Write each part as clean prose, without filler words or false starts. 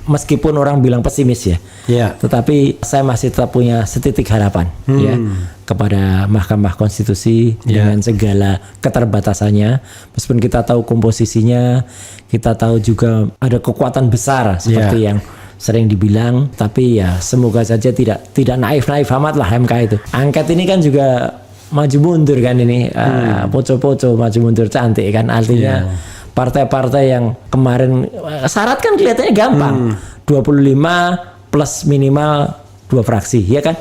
meskipun orang bilang pesimis ya, tetapi saya masih tetap punya setitik harapan ya kepada Mahkamah Konstitusi dengan segala keterbatasannya. Meskipun kita tahu komposisinya, kita tahu juga ada kekuatan besar seperti yang sering dibilang, tapi ya semoga saja tidak naif amat lah MK itu. Angket ini kan juga maju mundur kan ini, poco-poco maju mundur cantik kan, artinya partai-partai yang kemarin syarat kan kelihatannya gampang, 25 plus minimal 2 fraksi, ya kan?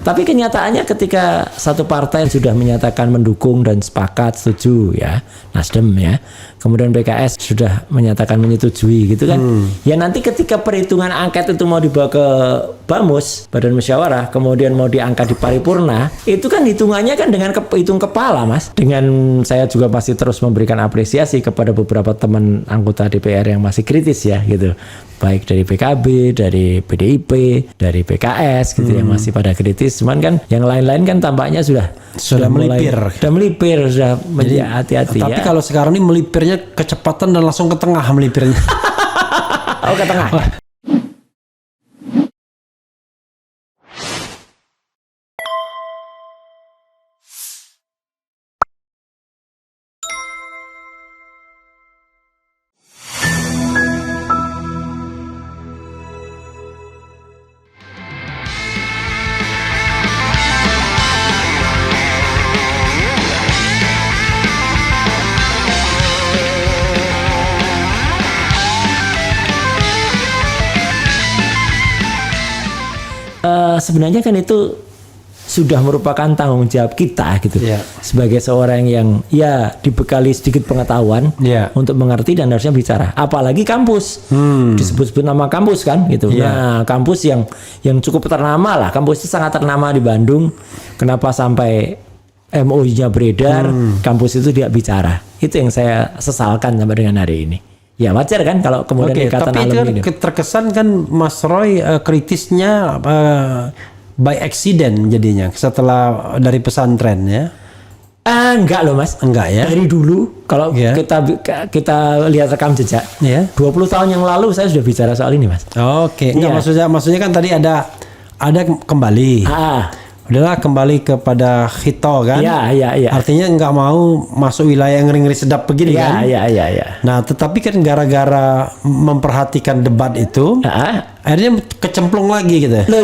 Tapi kenyataannya ketika satu partai sudah menyatakan mendukung dan sepakat setuju ya, Nasdem ya, kemudian PKS sudah menyatakan menyetujui gitu kan, ya nanti ketika perhitungan angket itu mau dibawa ke Bamus, Badan Musyawarah, kemudian mau diangkat di paripurna, itu kan hitungannya kan dengan hitung kepala, Mas. Dengan saya juga masih terus memberikan apresiasi kepada beberapa teman anggota DPR yang masih kritis ya gitu, baik dari PKB, dari PDIP, dari PKS gitu yang masih pada kritis. Cuman kan yang lain-lain kan tampaknya sudah melipir, sudah menjadi hati-hati. Tapi kalau sekarang ini melipirnya kecepatan dan langsung ke tengah melipirnya. Oh, ke tengah. Sebenarnya kan itu sudah merupakan tanggung jawab kita gitu, sebagai seorang yang ya dibekali sedikit pengetahuan untuk mengerti dan harusnya bicara. Apalagi kampus, disebut-sebut nama kampus kan gitu. Nah, kampus yang cukup ternama lah, kampus itu sangat ternama di Bandung. Kenapa sampai MOU-nya beredar, kampus itu tidak bicara? Itu yang saya sesalkan sampai dengan hari ini. Ya wajar kan kalau kemudian ikatan alumni. Tapi terkesan kan Mas Roy kritisnya by accident jadinya setelah dari pesantren ya. Enggak loh Mas. Enggak ya. Dari dulu kalau kita lihat rekam jejak, 20 tahun yang lalu saya sudah bicara soal ini Mas. Enggak, maksudnya kan tadi ada kembali. Udahlah kembali kepada Hito kan. Iya. Artinya nggak mau masuk wilayah yang ngeri-ngeri sedap begini kan. Iya. Nah, tetapi kan gara-gara memperhatikan debat itu, akhirnya kecemplung lagi gitu. Loh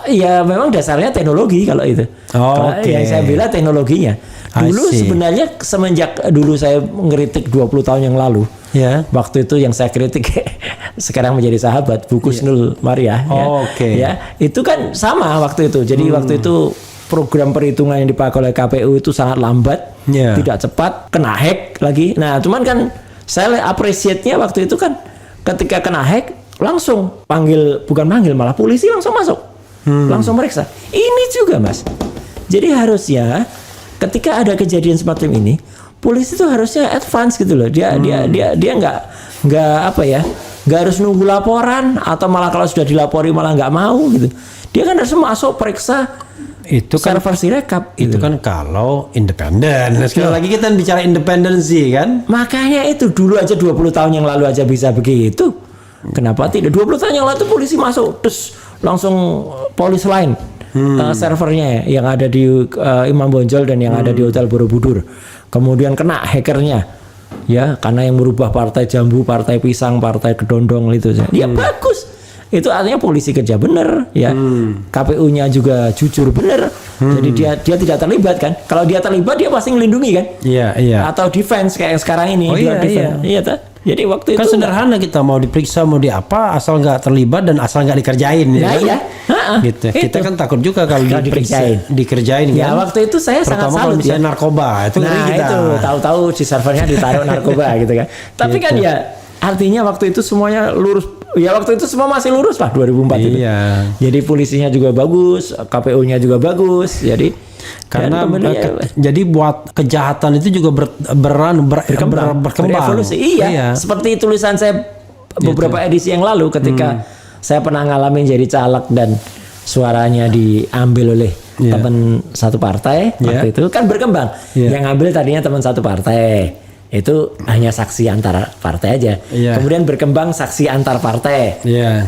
ya memang dasarnya teknologi kalau itu. Yang saya bilang teknologinya. Dulu sebenarnya semenjak dulu saya ngeritik 20 tahun yang lalu. Waktu itu yang saya kritik sekarang menjadi sahabat Bu Kusnul Maria itu kan sama waktu itu. Jadi waktu itu program perhitungan yang dipakai oleh KPU itu sangat lambat, tidak cepat, kena hack lagi. Nah, cuman kan saya appreciate-nya waktu itu kan ketika kena hack langsung bukan panggil malah polisi langsung masuk. Langsung meriksa. Ini juga Mas. Jadi harusnya ketika ada kejadian semacam ini, polisi itu harusnya advance gitu loh. Dia nggak harus nunggu laporan atau malah kalau sudah dilapori malah nggak mau gitu. Dia kan harus masuk periksa itu kan server Sirekap. Itu kan kalau independen. Sekali lagi kita bicara independensi kan. Makanya itu dulu aja 20 tahun yang lalu aja bisa begitu. Kenapa tidak? 20 tahun yang lalu itu polisi masuk terus langsung polis lain. Servernya yang ada di Imam Bonjol dan yang ada di Hotel Borobudur. Kemudian kena hackernya, ya karena yang merubah partai Jambu, partai Pisang, partai Kedondong itu. Ya bagus. Itu artinya polisi kerja bener, ya. KPU-nya juga jujur bener. Jadi dia tidak terlibat kan? Kalau dia terlibat dia pasti melindungi kan? Iya. Atau defense kayak yang sekarang ini. Iya. Jadi waktu kan itu sederhana, kita mau diperiksa mau diapa asal nggak terlibat dan asal nggak dikerjain. Gitu. Kita kan takut juga kalau dikerjain ya kan. Waktu itu saya sangat salut ya. Narkoba itu itu tahu-tahu di servernya ditaruh narkoba gitu kan. Tapi kan ya artinya waktu itu semuanya lurus. Ya waktu itu semua masih lurus lah 2004 itu. Jadi polisinya juga bagus, KPU-nya juga bagus. Jadi karena jadi buat kejahatan itu juga berkembang. Berevolusi. Iya. Seperti tulisan saya beberapa edisi yang lalu ketika saya pernah ngalamin jadi caleg dan suaranya diambil oleh teman satu partai waktu itu kan berkembang. Yang ngambil tadinya teman satu partai. itu hanya saksi antar partai aja. Kemudian berkembang saksi antar partai.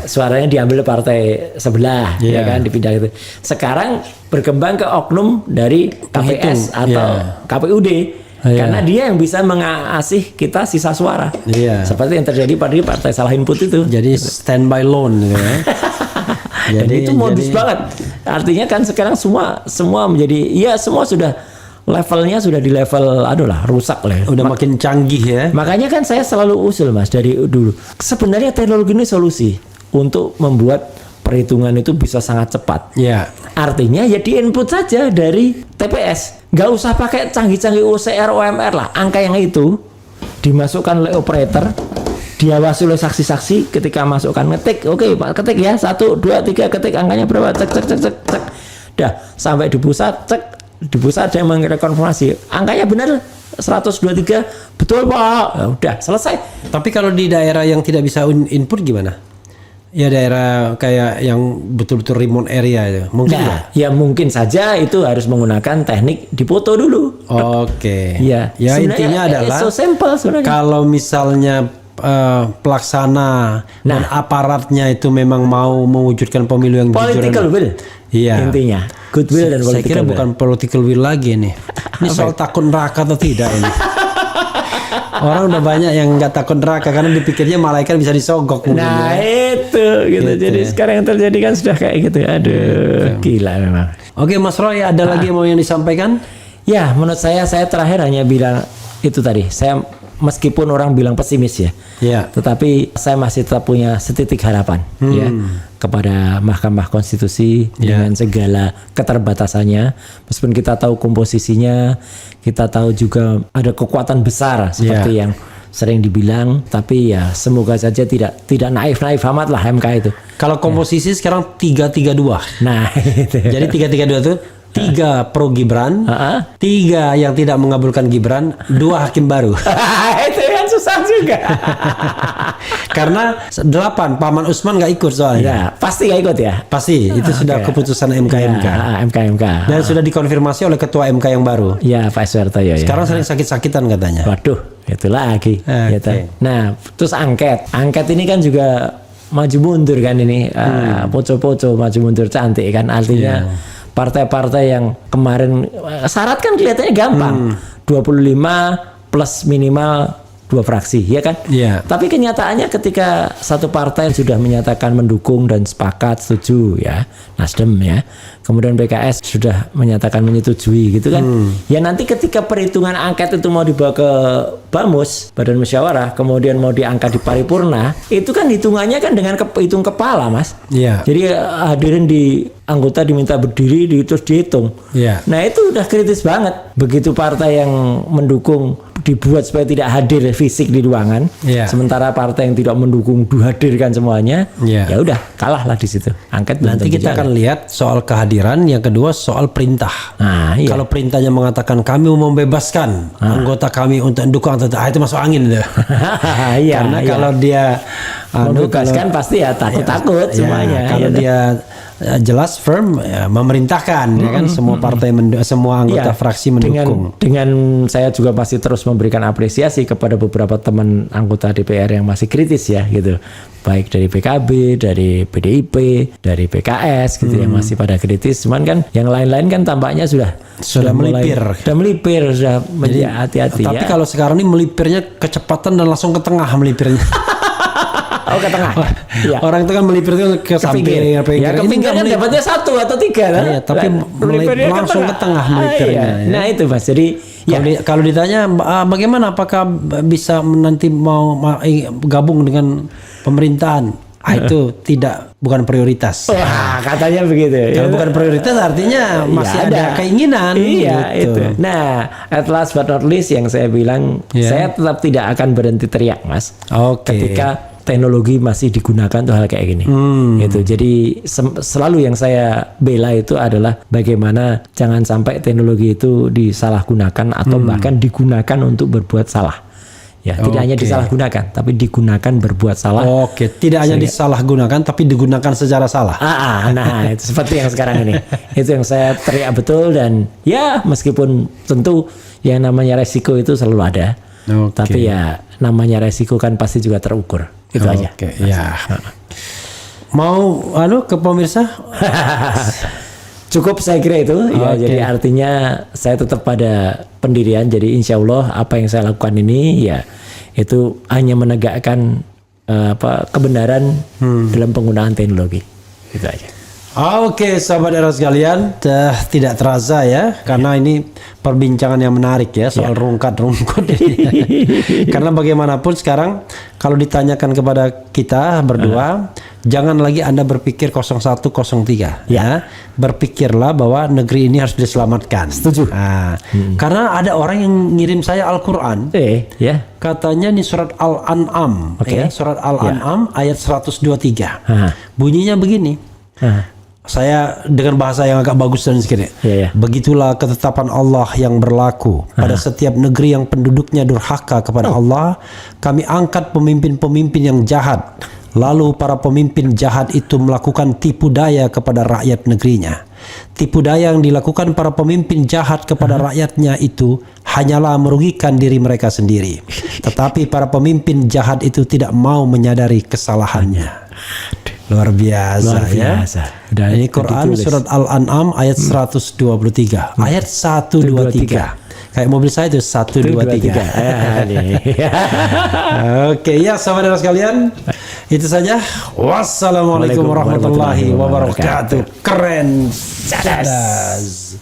Suaranya diambil partai sebelah, ya kan, dipindah itu. Sekarang berkembang ke oknum dari KPS atau KPUD. Karena dia yang bisa mengasih kita sisa suara. Seperti yang terjadi pada partai salah input itu. Jadi standby loan gitu ya. Jadi itu modus banget. Artinya kan sekarang semua menjadi, ya semua sudah levelnya sudah di level rusak lah. Udah makin canggih ya. Makanya kan saya selalu usul Mas dari dulu. Sebenarnya teknologi ini solusi untuk membuat perhitungan itu bisa sangat cepat. Artinya ya di input saja dari TPS. Nggak usah pakai canggih-canggih OCR, OMR lah. Angka yang itu dimasukkan oleh operator, diawasi oleh saksi-saksi ketika masukkan ngetik. Oke, Pak, ketik ya. 1, 2, 3 ketik angkanya berapa? Cek. Dah, sampai di pusat cek. Di pusat ada yang mengirim konfirmasi. Angkanya benar 123, betul Pak. Ya, udah selesai. Tapi kalau di daerah yang tidak bisa input gimana? Ya daerah kayak yang betul-betul remote area itu. Mungkin ya mungkin saja itu harus menggunakan teknik dipoto dulu. Ya intinya adalah so simple sebenarnya. Kalau misalnya pelaksana dan aparatnya itu memang mau mewujudkan pemilu yang jujur, political will. Intinya goodwill dan political will. Saya kira bukan political will lagi nih. Ini soal takut neraka atau tidak ini. Orang udah banyak yang nggak takut neraka karena dipikirnya malaikat bisa disogok mungkin. Nah itu gitu. Jadi sekarang yang terjadi kan sudah kayak gitu. Aduh, gila memang. Oke Mas Roy, ada lagi yang mau yang disampaikan? Ya, menurut saya terakhir hanya bilang itu tadi. Saya meskipun orang bilang pesimis ya, tetapi saya masih tetap punya setitik harapan ya kepada Mahkamah Konstitusi dengan segala keterbatasannya. Meskipun kita tahu komposisinya, kita tahu juga ada kekuatan besar seperti yang sering dibilang, tapi ya semoga saja tidak naif amat lah MK itu. Kalau komposisi sekarang 3-3-2. Nah, itu. Jadi 3-3-2 itu 3 pro Gibran, 3 yang tidak mengabulkan Gibran, 2 hakim baru. Itu kan susah juga. Karena 8 Paman Usman nggak ikut soalnya. Ya, pasti nggak ikut ya. Pasti itu sudah keputusan MK. MK. Dan sudah dikonfirmasi oleh Ketua MK yang baru. Ya, Pak Suhartoyo. Sekarang sering sakit-sakitan katanya. Waduh, itu lagi. Gitu. Nah, terus angket ini kan juga maju mundur kan ini, poco-poco maju mundur cantik kan, artinya. Partai-partai yang kemarin syarat kan kelihatannya gampang, 25 plus minimal 2 fraksi, ya kan? Tapi kenyataannya ketika satu partai sudah menyatakan mendukung dan sepakat setuju, ya Nasdem ya, kemudian PKS sudah menyatakan menyetujui, gitu kan? Ya nanti ketika perhitungan angket itu mau dibawa ke Bamus, Badan Musyawarah, kemudian mau diangkat di paripurna, itu kan hitungannya kan dengan hitung kepala, Mas. Jadi hadirin di anggota diminta berdiri, terus dihitung. Nah itu udah kritis banget. Begitu partai yang mendukung dibuat supaya tidak hadir fisik di ruangan, sementara partai yang tidak mendukung dihadirkan semuanya, ya udah kalahlah di situ. Angket nanti kita akan lihat soal kehadiran, yang kedua soal perintah. Kalau perintahnya mengatakan kami mau membebaskan anggota kami untuk mendukung, itu masuk angin deh. Karena kalau dia membebaskan pasti ya takut-takut semuanya. Kalau dia jelas firm memerintahkan ya kan, semua partai semua anggota fraksi mendukung. Dengan saya juga masih terus memberikan apresiasi kepada beberapa teman anggota DPR yang masih kritis ya gitu, baik dari PKB, dari PDIP, dari PKS gitu yang masih pada kritis. Cuman kan yang lain-lain kan tampaknya sudah melipir, sudah menjadi hati-hati. Tapi kalau sekarang ini melipirnya kecepatan dan langsung ke tengah melipirnya. Ke tengah. Orang itu kan melipir itu ke samping, ke pinggir kan dapatnya 1 atau 3 kan? Tapi langsung ke tengah melipirnya. Nah itu Mas. Jadi kalau ditanya bagaimana, apakah bisa nanti mau gabung dengan pemerintahan? Itu bukan prioritas. Wah, katanya begitu. Kalau bukan prioritas artinya masih ada keinginan. Itu. Nah, at last but not least yang saya bilang, saya tetap tidak akan berhenti teriak, Mas. Ketika teknologi masih digunakan tuh hal kayak gini. Gitu. Jadi selalu yang saya bela itu adalah bagaimana jangan sampai teknologi itu disalahgunakan atau bahkan digunakan untuk berbuat salah. Ya, tidak hanya disalahgunakan, tapi digunakan berbuat salah. Tidak hanya disalahgunakan, tapi digunakan secara salah. Nah, itu seperti yang sekarang ini. Itu yang saya teriak betul, dan ya meskipun tentu yang namanya resiko itu selalu ada. Tapi ya namanya resiko kan pasti juga terukur. Itu aja. Ya. Mau ke pemirsa? Cukup saya kira itu. Ya, jadi artinya saya tetap pada pendirian. Jadi insya Allah apa yang saya lakukan ini ya itu hanya menegakkan kebenaran dalam penggunaan teknologi. Itu aja. Oke, sahabat era sekalian, tidak terasa ya, karena ini perbincangan yang menarik ya soal rungkat-rungkut ini. Karena bagaimanapun sekarang kalau ditanyakan kepada kita berdua, jangan lagi Anda berpikir 0103 ya. Berpikirlah bahwa negeri ini harus diselamatkan. Setuju. Karena ada orang yang ngirim saya Al-Qur'an. Katanya ini surat Al-An'am, surat Al-An'am ayat 123. Bunyinya begini. Saya dengan bahasa yang agak bagus dan sedikit. Begitulah ketetapan Allah yang berlaku pada setiap negeri yang penduduknya durhaka kepada Allah. Kami angkat pemimpin-pemimpin yang jahat. Lalu para pemimpin jahat itu melakukan tipu daya kepada rakyat negerinya. Tipu daya yang dilakukan para pemimpin jahat kepada rakyatnya itu hanyalah merugikan diri mereka sendiri. Tetapi para pemimpin jahat itu tidak mau menyadari kesalahannya. Luar biasa. Udah, ini Quran surat Al-An'am ayat 123. Ayat 123. Kayak mobil saya itu 123. Oke, ya sahabat sekalian, itu saja. Wassalamualaikum warahmatullahi wabarakatuh. Keren. Cadas.